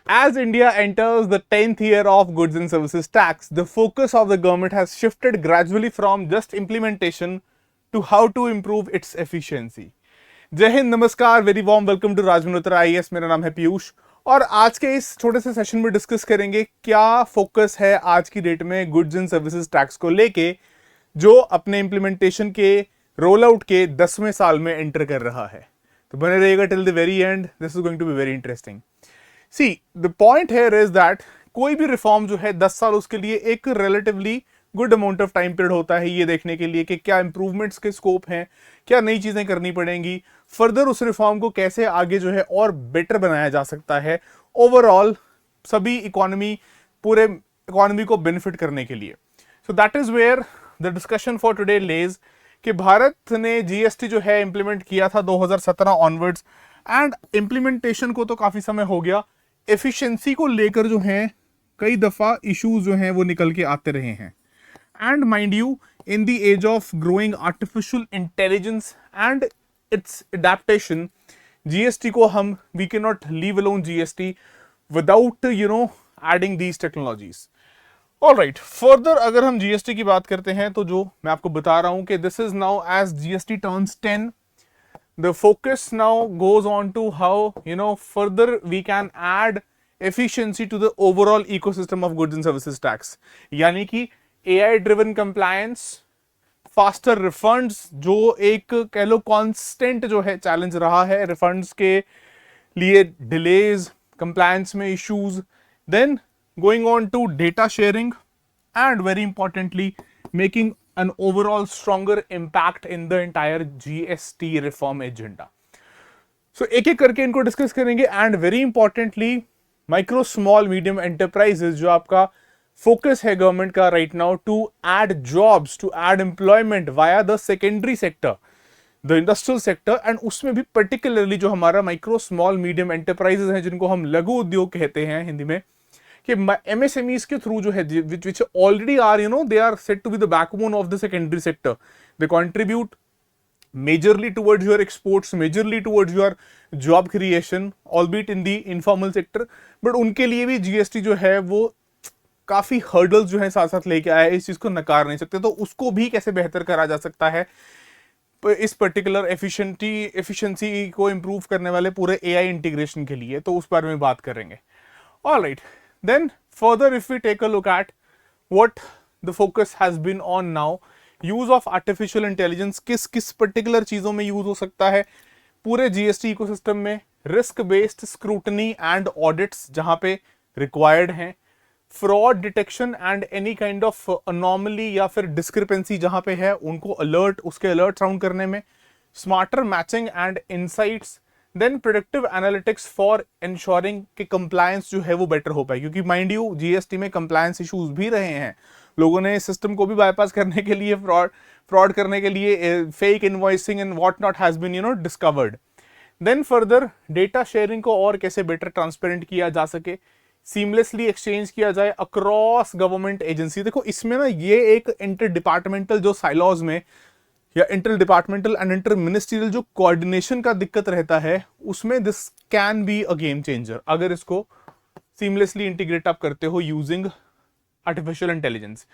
As India enters the 10th year of goods and services tax, the focus of the government has shifted gradually from just implementation to how to improve its efficiency. जय हिंद, नमस्कार, very warm welcome to Raj Malhotra IAS. मेरा नाम है पीयूष और आज के इस छोटे से सेशन में डिस्कस करेंगे क्या फोकस है आज की डेट में गुड्स एंड सर्विसेज टैक्स को लेके, जो अपने इंप्लीमेंटेशन के रोल आउट के 10वें साल में एंटर कर रहा है। तो बने रहिएगा till the very end, this is going to be very interesting. See the point here is that कोई भी रिफॉर्म जो है 10 साल, उसके लिए एक relatively good amount of time period होता है ये देखने के लिए कि क्या इंप्रूवमेंट्स के स्कोप हैं, क्या नई चीजें करनी पड़ेंगी, फर्दर उस रिफॉर्म को कैसे आगे जो है और बेटर बनाया जा सकता है ओवरऑल सभी इकोनॉमी, पूरे इकोनॉमी को बेनिफिट करने के लिए। So that is where the discussion for today lies कि भारत ने जीएसटी जो है इंप्लीमेंट किया था 2017 ऑनवर्ड्स एंड इंप्लीमेंटेशन को तो काफी समय हो गया। एफिशिएंसी को लेकर जो है कई दफा इश्यूज जो हैं वो निकल के आते रहे हैं। And mind you, in the age of growing artificial intelligence and its adaptation, GST को हम we cannot leave alone GST without adding these technologies. All right, further अगर हम GST की बात करते हैं तो जो मैं आपको बता रहा हूं कि this is now as GST turns 10, the focus now goes on to how further we can add efficiency to the overall ecosystem of goods and services tax. यानी कि AI driven compliance, faster refunds, जो एक कह लो constant जो है challenge रहा है refunds के लिए, डिलेज, कंप्लायंस में issues, then going on to data sharing and very importantly making an overall stronger impact in the entire GST reform agenda. So एक एक करके इनको डिस्कस करेंगे and very importantly micro small medium enterprises जो आपका focus है government का right now to add jobs, to add employment via the secondary sector, the industrial sector, and उसमें भी पर्टिकुलरली जो हमारा माइक्रो स्मॉल मीडियम एंटरप्राइजेस हैं जिनको हम लघु उद्योग कहते हैं हिंदी में, कि एमएसएमईज के थ्रू जो है which already are they are set to be the backbone of the secondary sector, they contribute majorly towards your exports, majorly towards your job creation, albeit in the informal sector, but उनके लिए भी GST जो है वो काफी hurdles जो है साथ साथ लेके आया है, इस चीज को नकार नहीं सकते। तो उसको भी कैसे बेहतर करा जा सकता है इस पर्टिकुलर एफिशिएंसी को इंप्रूव करने वाले पूरे एआई इंटीग्रेशन के लिए, तो उस बारे में बात करेंगे। Alright, then further if we take a look at what the focus has been on now, use of artificial intelligence किस किस पर्टिकुलर चीजों में यूज हो सकता है पूरे जीएसटी इकोसिस्टम में, risk based scrutiny and audits जहां पे रिक्वायर्ड हैं, fraud detection and any kind of anomaly या फिर डिस्क्रिपेंसी जहां पे है उनको उसके अलर्ट राउंड करने में, smarter matching and insights, then productive analytics for ensuring कि कंप्लायंस जो है वो बेटर हो पाए, क्योंकि माइंड यू जीएसटी में कंप्लायंस इश्यूज भी रहे हैं। लोगों ने सिस्टम को भी बाईपास करने के लिए, फ्रॉड करने के लिए, fake invoicing and what not has been discovered. Then further data sharing को और कैसे बेटर ट्रांसपेरेंट किया जा सके, सीमलेसली एक्सचेंज किया जाए अक्रॉस गवर्नमेंट एजेंसी। देखो इसमें ना ये एक इंटर डिपार्टमेंटल जो साइलॉज में या inter departmental and inter ministerial जो कोऑर्डिनेशन का दिक्कत रहता है, उसमें this can be a game changer अगर इसको सीमलेसली इंटीग्रेट आप करते हो using artificial intelligence.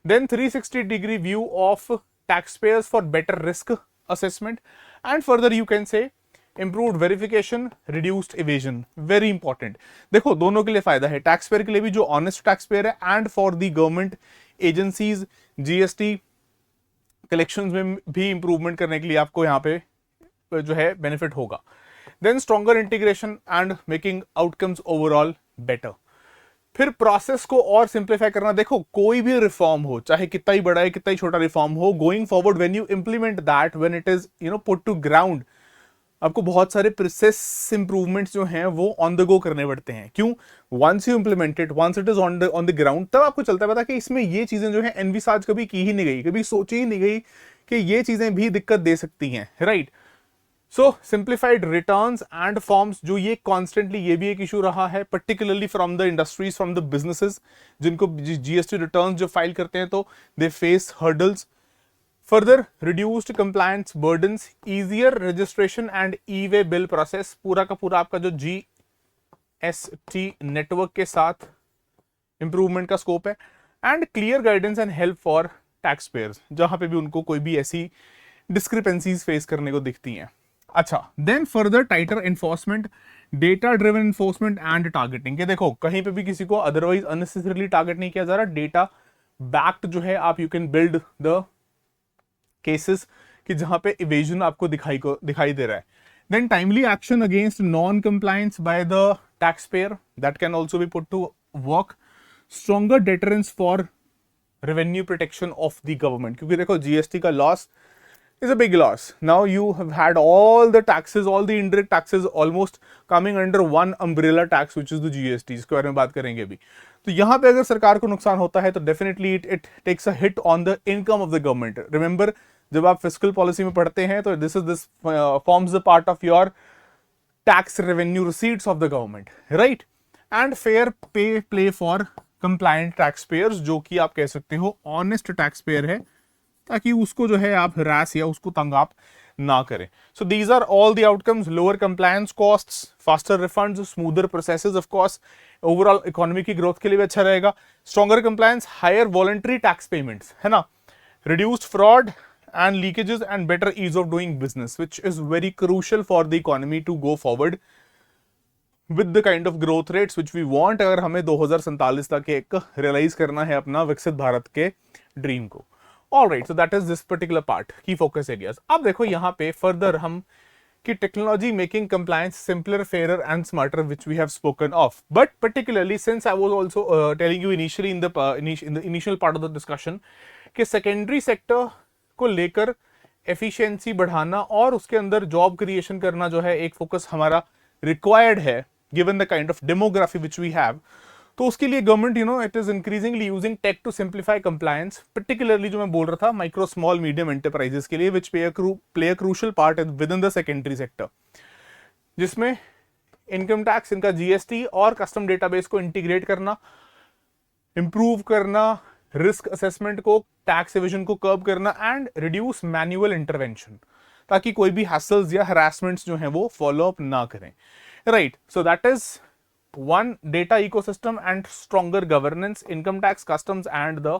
Then 360 degree view of tax payers for better risk assessment and further you can say improved verification, reduced evasion, very important. देखो दोनों के लिए फायदा है, टैक्स पेयर के लिए भी जो ऑनेस्ट टैक्स पेयर है and for the government agencies GST collections में भी इंप्रूवमेंट करने के लिए आपको यहाँ पे जो है बेनिफिट होगा। Then stronger integration and making outcomes overall better. फिर प्रोसेस को और सिंप्लीफाई करना। देखो कोई भी रिफॉर्म हो, चाहे कितना ही बड़ा है कितना ही छोटा रिफॉर्म हो, going forward when you implement that, when it is put to ground, आपको बहुत सारे प्रोसेस इंप्रूवमेंट्स जो हैं वो ऑन द गो करने पड़ते हैं। क्यों? Once you implemented, once it is on the ground, तब आपको चलता है पता कि इसमें ये चीजें जो है एनविसाज कभी की ही नहीं गई, कभी सोची ही नहीं गई कि ये चीजें भी दिक्कत दे सकती हैं, right. So simplified returns and forms, जो ये कॉन्स्टेंटली ये भी एक इशू रहा है, particularly from the industries, from the businesses जिनको जीएसटी रिटर्न्स जो फाइल करते हैं तो they face hurdles. Further, reduced compliance burdens, easier registration and e-way bill process, पूरा का पूरा आपका जो GST नेटवर्क के साथ इंप्रूवमेंट का स्कोप है, and clear guidance and help for tax payers, जहां पे भी उनको कोई भी ऐसी डिस्क्रिपेंसीज फेस करने को दिखती हैं। अच्छा, then further tighter enforcement, data driven enforcement and targeting. के देखो कहीं पे भी किसी को अदरवाइज अननेसेसरीली टारगेट नहीं किया जा रहा, डेटा बैक्ड जो है आप you can build the cases कि जहां पे इवेजन आपको दिखाई दे रहा है। Then timely action against non compliance by the tax payer, that can also be put to work. Stronger deterrence for revenue protection of the government, क्योंकि देखो जीएसटी का loss is a big loss. Now you have had all the taxes, all the indirect taxes almost coming under one umbrella tax, which is the GST, इसके बारे में बात करेंगे अभी। तो यहाँ पे अगर सरकार को नुकसान होता है तो definitely it takes a hit on the income of the government. Remember, जब आप फिस्कल पॉलिसी में पढ़ते हैं तो this forms the part of your tax revenue receipts of the government, right? And fair play for compliant taxpayers, जो कि आप कह सकते हो honest taxpayer है, ताकि उसको जो है आप हरास या उसको तंग आप ना करें। So these are all the outcomes, lower compliance costs, faster refunds, smoother processes, of course overall economy की ग्रोथ के लिए भी अच्छा रहेगा। Stronger compliance, higher voluntary tax payments, है ना, reduced fraud and leakages and better ease of doing business, which is very crucial for the economy to go forward with the kind of growth rates which we want, अगर हमें 2047 तक एक realise करना है अपना विकसित भारत के ड्रीम को। Alright, so that is this particular part, key focus areas. अब देखो यहाँ पे further हम कि technology making compliance simpler, fairer and smarter, which we have spoken of. But particularly since I was also telling you initially in the initial part of the discussion कि secondary sector को लेकर efficiency बढ़ाना और उसके अंदर job creation करना जो है एक focus हमारा required है given the kind of demography which we have. तो उसके लिए government it is increasingly using tech to simplify compliance, particularly जो मैं बोल रहा था माइक्रो स्मॉल मीडियम एंटरप्राइजेस के लिए, which play a crucial part with in the secondary sector, जिसमें इनकम टैक्स, इनका जीएसटी और कस्टम डेटाबेस को इंटीग्रेट करना, इंप्रूव करना, रिस्क असेसमेंट को, टैक्स एविजन को कर्ब करना एंड रिड्यूस मैनुअल इंटरवेंशन, ताकि कोई भी हैसल्स या हरासमेंट्स जो हैं वो फॉलो अप ना करें, right? So that is one data ecosystem and stronger governance, income tax, customs and the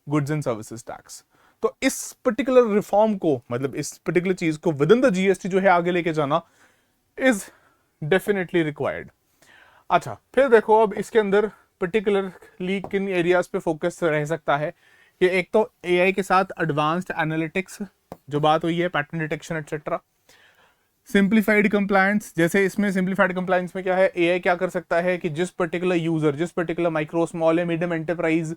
goods and services tax. तो इस पर्टिकुलर रिफॉर्म को, मतलब इस पर्टिकुलर चीज को विद इन द जीएसटी जो है आगे लेके जाना इज डेफिनेटली रिक्वायर्ड। अच्छा, फिर देखो अब इसके अंदर पर्टिकुलरली किन एरियाज पे फोकस रह सकता है कि एक तो एआई के साथ एडवांस्ड एनालिटिक्स, जो बात हुई है, pattern detection etcetera. Simplified compliance, जैसे इसमें सिंप्लीफाइड कंप्लायंस में क्या है, एआई क्या कर सकता है कि जिस पर्टिकुलर यूजर, जिस पर्टिकुलर माइक्रो स्मॉल या मीडियम एंटरप्राइज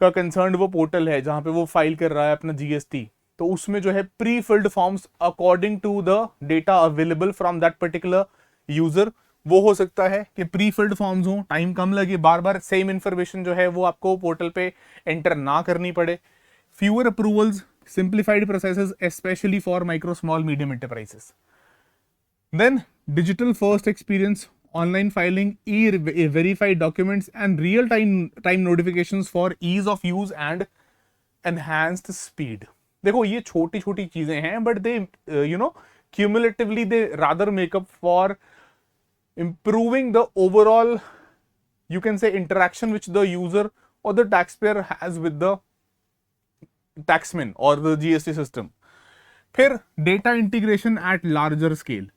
का कंसर्न वो पोर्टल है जहां पे वो फाइल कर रहा है अपना जीएसटी, तो उसमें जो है pre filled forms according to the data available from that particular user, वो हो सकता है कि प्री फिल्ड फॉर्म्स हो, टाइम कम लगे, बार बार सेम इंफॉर्मेशन जो है वो आपको पोर्टल पे एंटर ना करनी पड़े, fewer approvals, simplified processes especially for micro small medium enterprises. Then digital first experience, online filing, verified documents and real time notifications for ease of use and enhanced speed. देखो ये छोटी छोटी चीजें हैं, but they cumulatively they rather make up for improving the overall, you can say, interaction which the user or the taxpayer has with the taxman or the GST system. फिर data integration at larger scale,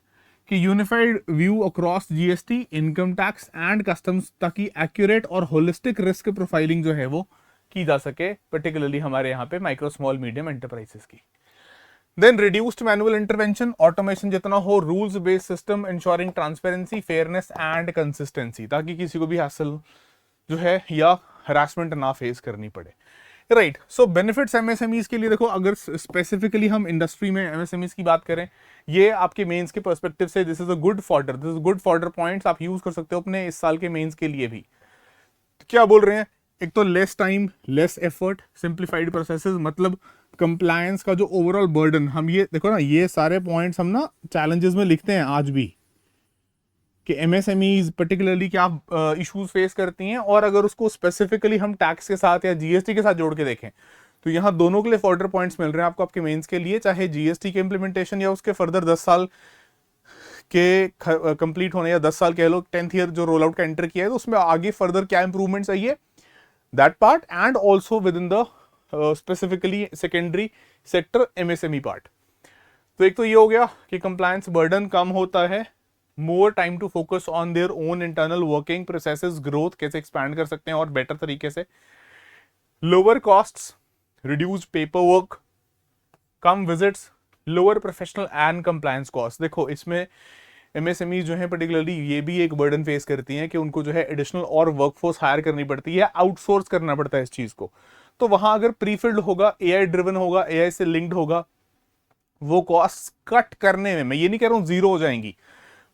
कि unified view across GST, income tax and customs, ताकि accurate और holistic risk profiling जो है वो की जा सके, पर्टिकुलरली हमारे यहाँ पे माइक्रो स्मॉल मीडियम एंटरप्राइजेस की। Then reduced manual intervention, automation जितना हो, rules based system ensuring transparency, fairness and consistency, ताकि किसी को भी हासिल जो है या हरासमेंट ना फेस करनी पड़े, राइट? सो बेनिफिट्स एमएसएमईज के लिए देखो, अगर स्पेसिफिकली हम इंडस्ट्री में एमएसएमईज की बात करें, ये आपके मेंस के पर्सपेक्टिव से this is a good fodder, this is good fodder points आप यूज कर सकते हो अपने इस साल के मेंस के लिए भी। तो क्या बोल रहे हैं, एक तो less time, less effort, simplified processes, मतलब कंप्लायंस का जो ओवरऑल बर्डन, हम ये देखो ना, ये सारे पॉइंट्स हम ना चैलेंजेस में लिखते हैं आज भी कि एमएसएमईज पर्टिकुलरली क्या इश्यूज फेस करती हैं, और अगर उसको स्पेसिफिकली हम टैक्स के साथ या जीएसटी के साथ जोड़ के देखें तो यहाँ दोनों के लिए फॉर्डर पॉइंट्स मिल रहे हैं आपको आपके मेंस के लिए, चाहे जीएसटी के इंप्लीमेंटेशन या उसके फर्दर 10 साल के कंप्लीट होने या 10 साल कह लो, 10th ईयर जो रोल आउट का एंटर किया है, तो उसमें आगे फर्दर क्या इंप्रूवमेंट चाहिए, that part, and also with in the specifically secondary sector MSME part. तो एक तो ये हो गया कि कंप्लायंस बर्डन कम होता है, more time to focus on their own internal working processes, growth कैसे एक्सपैंड कर सकते हैं और बेटर तरीके से, lower costs, reduce paper work, कम visits, lower professional and compliance cost. देखो इसमें एमएसएमई जो है पर्टिकुलरली ये भी एक बर्डन फेस करती हैं कि उनको जो है एडिशनल और वर्कफोर्स हायर करनी पड़ती है, आउटसोर्स करना पड़ता है इस चीज को। तो वहां अगर प्रीफिल्ड होगा, एआई ड्रिवन होगा, एआई से लिंक्ड होगा, वो कॉस्ट कट करने में, मैं ये नहीं कह रहा हूं जीरो हो जाएंगी,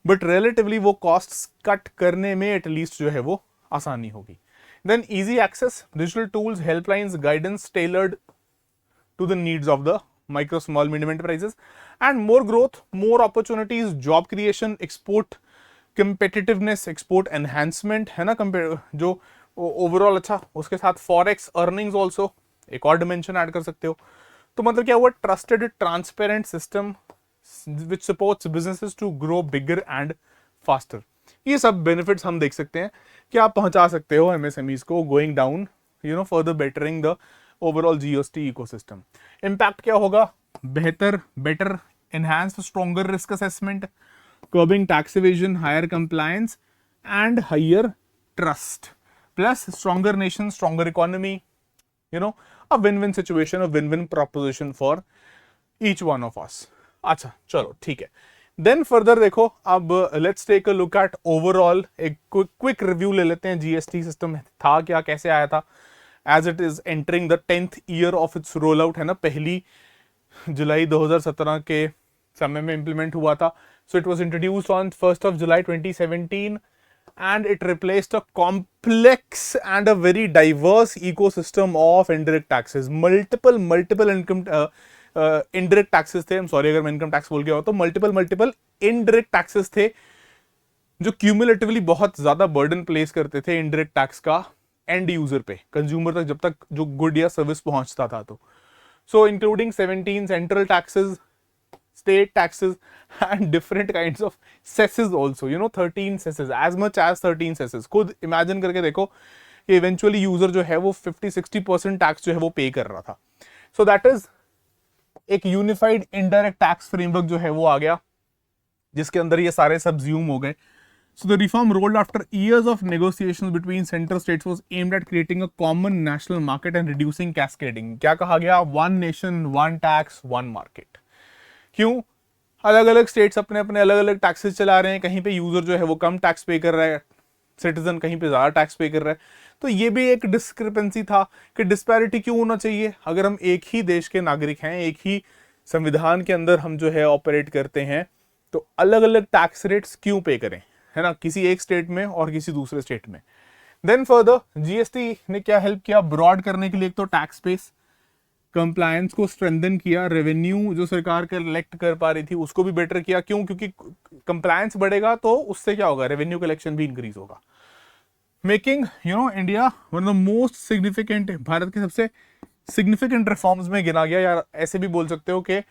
बट रिलेटिवली वो कॉस्ट कट करने में एटलीस्ट जो है वो आसानी होगी। Then easy access, digital tools, helplines, guidance tailored to the needs of the micro, small, medium enterprises, and more growth, more opportunities, job creation, export competitiveness, export enhancement, है ना, compare जो ओवरऑल अच्छा, उसके साथ फॉरेक्स अर्निंग्स ऑल्सो एक और dimension add कर सकते हो। तो मतलब क्या हुआ, trusted transparent system which supports businesses to grow bigger and faster. ये सब बेनिफिट्स हम देख सकते हैं कि आप पहुंचा सकते हो एमएसएमईज को, going down further bettering the overall GST ecosystem. Impact क्या होगा, better enhanced stronger risk assessment, curbing tax evasion, higher compliance and higher trust, plus stronger nation, stronger economy, a win win situation, a win win proposition for each one of us. अच्छा चलो ठीक है, then further देखो, अब let's take a look at overall, एक quick review ले लेते हैं, जीएसटी सिस्टम था क्या, कैसे आया था, as it is entering the 10th year of its roll out, है ना, 1 जुलाई 2017 के समय में इंप्लीमेंट हुआ था। So it was introduced on 1 July 2017 and it replaced a complex and a very diverse ecosystem of indirect taxes. multiple income indirect taxes थे, I'm sorry अगर मैं income tax बोल गया हो, तो multiple indirect taxes थे जो क्यूमुलेटिवली बहुत ज्यादा बर्डन प्लेस करते थे इनडायरेक्ट टैक्स का एंड यूजर पे, कंज्यूमर तक, जब तक जो गुड या सर्विस पहुंचता था। तो सो including 17 central taxes, state taxes, and different kinds of cesses also, 13 cesses, as much as 13 cesses। खुद इमेजिन करके देखो कि इवेंचुअली यूजर जो है वो 50-60% टैक्स जो है वो पे कर रहा था। सो दैट इज एक यूनिफाइड इनडायरेक्ट टैक्स फ्रेमवर्क जो है वो आ गया, जिसके अंदर ये सारे सबज्यूम हो गए। So the reform rolled after years of negotiations between central states was aimed at creating a common national market and reducing cascading। क्या कहा गया, one nation, one tax, one market। क्यों, अलग अलग स्टेट्स अपने अपने अलग अलग टैक्सेस चला रहे हैं, कहीं पे यूजर जो है वो कम टैक्स पे कर रहा है, सिटीजन कहीं पे ज्यादा टैक्स पे कर रहा है। तो ये भी एक डिस्क्रिपेंसी था कि डिस्पैरिटी क्यों होना चाहिए, अगर हम एक ही देश के नागरिक हैं, एक ही संविधान के अंदर हम जो है ऑपरेट करते हैं, तो अलग अलग टैक्स रेट्स क्यों पे करें, है ना, किसी एक स्टेट में और किसी दूसरे स्टेट में। देन फर्दर जीएसटी ने क्या हेल्प किया, ब्रॉड करने के लिए एक तो टैक्स बेस, कंप्लायंस को स्ट्रेंथन किया, रेवेन्यू जो सरकार कलेक्ट कर पा रही थी उसको भी बेटर किया। क्यों, क्योंकि कंप्लायंस बढ़ेगा तो उससे क्या होगा, रेवेन्यू कलेक्शन भी इंक्रीज होगा, making India one of the most significant, Bharat के सबसे सिग्निफिकेंट रिफॉर्म्स में गिना गया, या ऐसे भी बोल सकते हो कि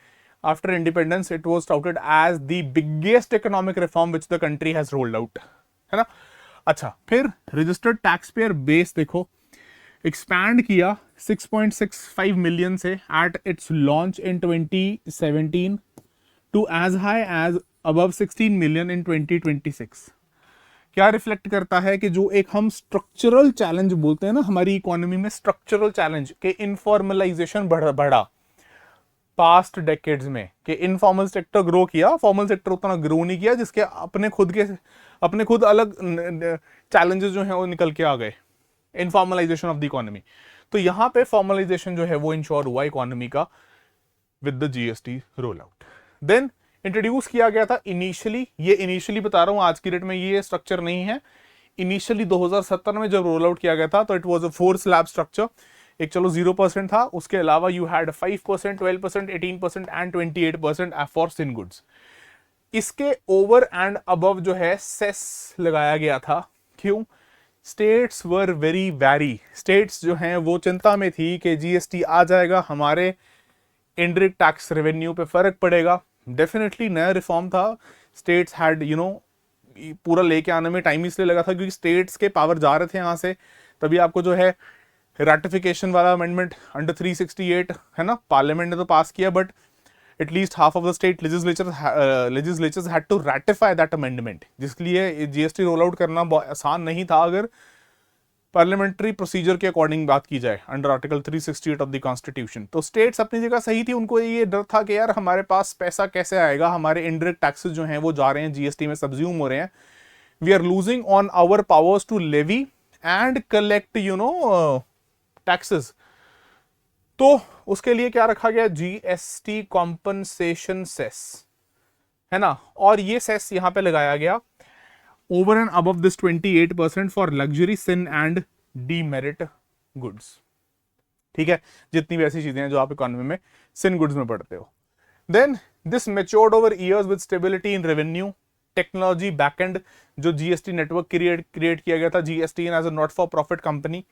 after independence it was touted as the biggest economic reform which the country has rolled out, है ना। अच्छा, फिर रजिस्टर्ड टैक्स पेयर बेस देखो एक्सपैंड किया 6.65 मिलियन से at its launch in 2017 to as high as above 16 million in 2026। क्या reflect करता है कि जो एक हम स्ट्रक्चरल चैलेंज बोलते हैं ना हमारी इकोनॉमी में, स्ट्रक्चरल चैलेंज के इनफॉर्मलाइजेशन बढ़ा पास्ट डेकेड्स में, कि इनफॉर्मल सेक्टर ग्रो किया, फॉर्मल सेक्टर उतना ग्रो नहीं किया, जिसके अपने खुद अलग चैलेंजेस जो हैं वो निकल के आ गए, इनफॉर्मलाइजेशन ऑफ द इकोनॉमी। तो यहां पे फॉर्मलाइजेशन जो है वो इंश्योर हुआ इकोनॉमी का with the GST roll out. Then introduce किया गया था इनिशियली, ये इनिशियली बता रहा हूं, आज की डेट में ये स्ट्रक्चर नहीं है, इनिशियली 2017 में जब रोल आउट किया गया था तो it was a 4 slab structure. एक चलो 0% था, उसके अलावा you had 5%, 12%, 18% and 28% for sin goods. इसके ओवर एंड अबव जो है सेस लगाया गया था। क्यों, states were very wary, states जो हैं वो चिंता में थी कि जीएसटी आ जाएगा, हमारे इनडायरेक्ट टैक्स रेवेन्यू पे फर्क पड़ेगा। डेफिनेटली नया रिफॉर्म था, स्टेट्स हैड पूरा लेके आने में टाइम इसलिए लगा था क्योंकि स्टेट्स के पावर जा रहे थे यहाँ से, तभी आपको जो है रैटिफिकेशन वाला अमेंडमेंट अंडर 368 है ना, पार्लियामेंट ने तो पास किया, but at least half of the state legislatures had to ratify that amendment, जिसके लिए जीएसटी रोल आउट करना बहुत आसान नहीं था अगर पार्लियामेंट्री प्रोसीजर के अकॉर्डिंग बात की जाए under article 368 of the constitution. तो स्टेट्स अपनी जगह सही थी, उनको ये डर था कि यार हमारे पास पैसा कैसे आएगा, हमारे इनडायरेक्ट टैक्सेस जो हैं वो जा रहे हैं जीएसटी में सब्ज्यूम हो रहे हैं, we are losing on our powers to levy and collect taxes. तो उसके लिए क्या रखा गया, जीएसटी कॉम्पनसेशन सेस, है ना, और ये सेस यहां पे लगाया गया over and above this 28% for luxury sin and demerit goods. ठीक है, जितनी भी ऐसी चीजें हैं जो आप इकोनॉमी में सिन गुड्स में पढ़ते हो। Then this matured over years with stability in revenue, technology backend जो जीएसटी नेटवर्क क्रिएट किया गया था, GST as a not for profit company,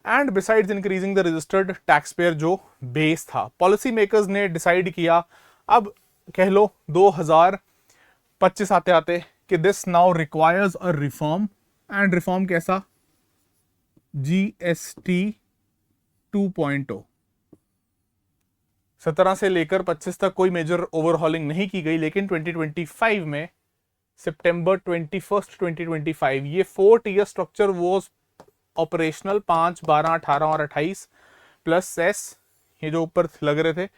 and besides increasing the registered tax payer जो बेस था। पॉलिसी मेकर्स ने decide किया, अब कह लो 2025 आते आते, कि this now requires a reform, and reform कैसा, जीएसटी 2.0। 17 से लेकर 25 तक कोई मेजर ओवरहॉलिंग नहीं की गई, लेकिन 2025 में सितंबर 21, 2025 ये 4 टीयर स्ट्रक्चर वॉज ऑपरेशनल, 5, 12, 18 और 28 प्लस सेस, ये जो ऊपर लग रहे थे,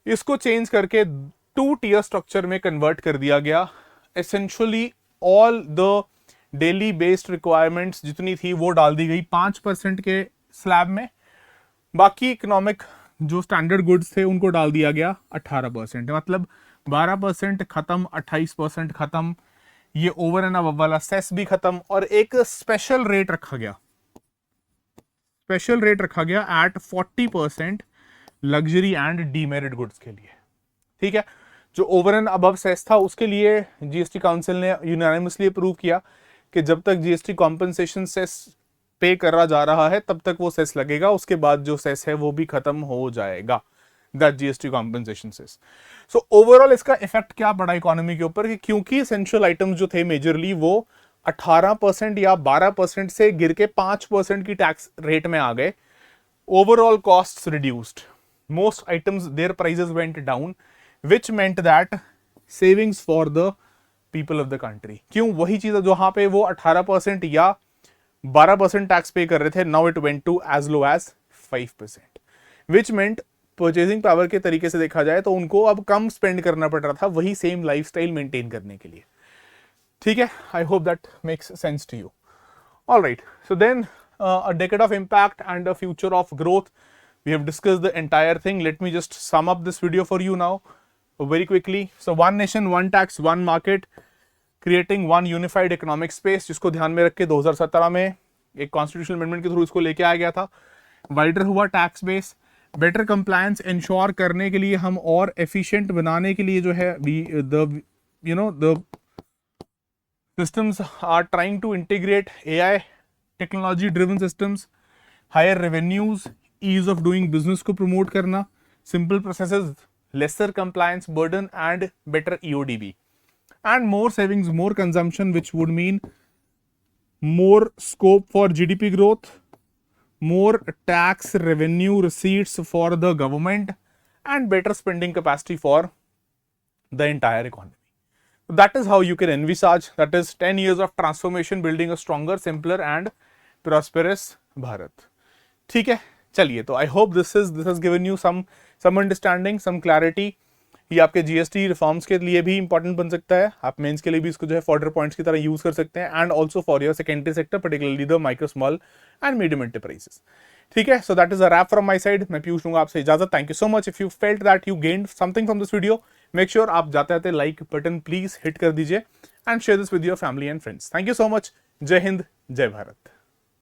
इसको चेंज करके 2 टीयर स्ट्रक्चर में कन्वर्ट कर दिया गया। Essentially all the daily based requirements जितनी थी वो डाल दी गई 5% के स्लैब में, बाकी इकोनॉमिक जो स्टैंडर्ड गुड्स थे उनको डाल दिया गया 18%, मतलब 12% खत्म, 28% खत्म, ये ओवर एंड अबव वाला सेस भी खत्म, और एक स्पेशल रेट रखा गया, at 40% luxury and demerit goods के लिए। ठीक है, जो ओवर एंड अबव सेस था उसके लिए जीएसटी काउंसिल ने यूनानिमसली अप्रूव किया कि जब तक जीएसटी कॉम्पनसेशन सेस पे करा जा रहा है तब तक वो सेस लगेगा, उसके बाद जो सेस है वो भी खत्म हो जाएगा, that GST compensation cess. So overall इसका इफेक्ट क्या पड़ा इकोनॉमी के ऊपर, कि क्योंकि एसेंशियल आइटम्स जो थे मेजरली वो 18% या 12% से गिर के 5% की टैक्स रेट में आ गए, overall costs reduced, most items their prices went down, which meant that savings for the people of the country। क्यों, वही चीज जहां पे वो 18% या 12% टैक्स पे कर रहे थे, now it went to as low as 5%, which meant purchasing power के तरीके से देखा जाए तो उनको अब कम स्पेंड करना पड़ रहा था वही सेम लाइफस्टाइल मेंटेन करने के लिए। ठीक है, I hope that makes sense to you. Alright, so then a decade of impact and a future of growth, we have discussed the entire thing. Let me just sum up this video for you now very quickly. So one nation, one tax, one market, creating one unified economic space, जिसको ध्यान में रख के 2017 में एक constitutional amendment के through इसको लेके आया गया था। वाइडर हुआ tax base, better compliance ensure करने के लिए, हम और एफिशिएंट बनाने के लिए जो है the systems are trying to integrate AI technology driven systems, higher revenues, ease of doing business को promote करना, simple processes, lesser compliance burden and better EODB, and more savings, more consumption, which would mean more scope for GDP growth, more tax revenue receipts for the government, and better spending capacity for the entire economy. That is how you can envisage, that is 10 years of transformation, building a stronger, simpler and prosperous Bharat. ठीक है, चलिए, तो I hope this has given you some understanding, some clarity. ये आपके GST reforms के लिए भी important बन सकता है, आप मेंस के लिए भी इसको जो है फॉर्डर पॉइंट्स की तरह यूज कर सकते हैं, and also for your secondary sector, particularly the micro, small and medium enterprises. ठीक है, so that is a wrap from my side. मैं पीयूष लूंगा आपसे इजाजत। Thank you so much. If you felt that you gained something from this video, make sure आप जाते जाते like button please hit कर दीजिए and share this with your family and friends. Thank you so much. जय हिंद, जय भारत।